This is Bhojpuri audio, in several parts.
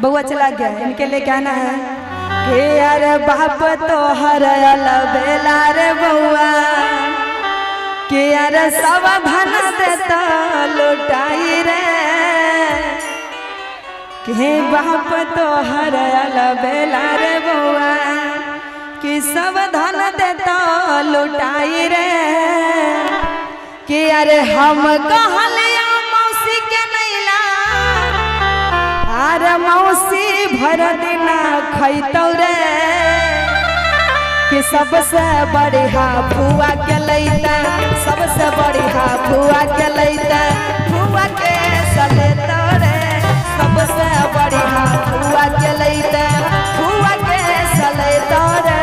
बउआ चला गया, इनके लिए कहना है कि यार बाप तो हरयल बेला रे बउआ कि यार सब धन देता लुटाई रे कि बाप तो हरयल बेला रे बउआ कि सब धन देता लुटाई रे कि अरे हम कहलिया मौसी के नैला अरे मौसी भर दिन खैतौ रे कि सबसे बढ़िया फुआ के लैता, सबसे बढ़िया फुआ के लैता, फुआ के सलेता रे सबसे बढ़िया फुआ के लैता, फुआ के सलेता रे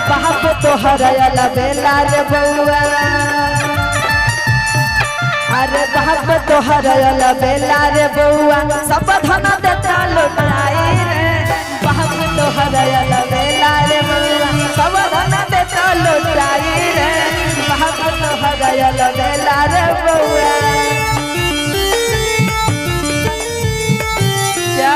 बाप तो हरयल बेला रे बउआ अरे बाप तो हरयल बेला रे बउआ सब धन देता लुटाई रे बाप तो हरयल बेला रे बउआ सब धन देता लुटाई रे बाप तो हरयल बेला रे बउआ क्या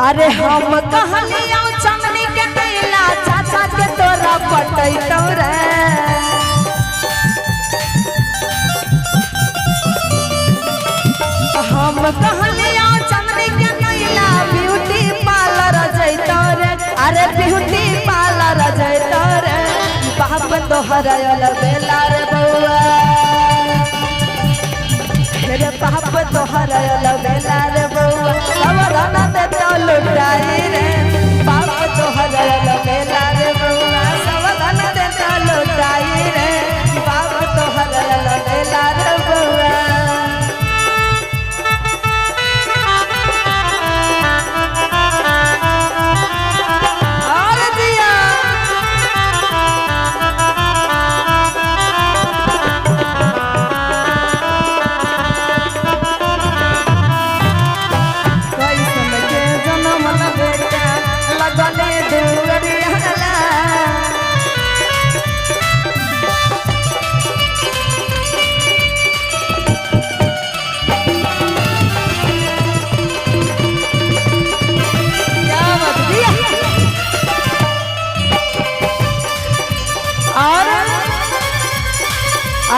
अरे हम कहलिया चंदनी के नैला चाचा के तोरा पटैतौ रे हम कहलिया चंदनी के नैला ब्यूटी पार्लर जैतौ रे अरे ब्यूटी पार्लर जैतौ रे बाप तो हरयल बेला रे बउआ रे बाप तो हरयल बेला रे बउआ सब धन देता लुटाई रे बाप तो हरयल बेला रे बउआ सब धन देता लुटाई रे बाप तो हरयल बेला रे बउआ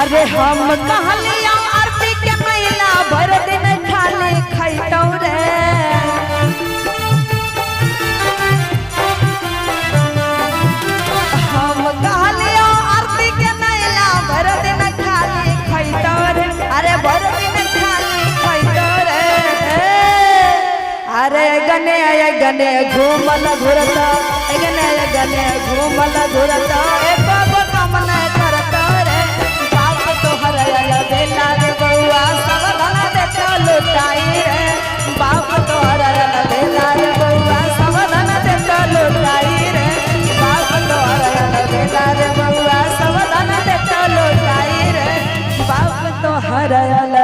अरे हम कहलिया आरती के मैला भर दिन खाली खैतौ रे हम कहलिया आरती के मैला भर दिन खाली खैतौ रे अरे भर दिन खाली खैतौ रे अरे गने घूमल घुरता गने घूमल घुरता बाबा काम नहीं करता रे तो हरयल बेला रे बउआ सब धन देता लुटाई रे बाप तो हरयल बेला रे बउआ सब धन देता लुटाई रे बाप तो हरयल बेला रे बउआ सब धन देता लुटाई रे बाप तो हरयल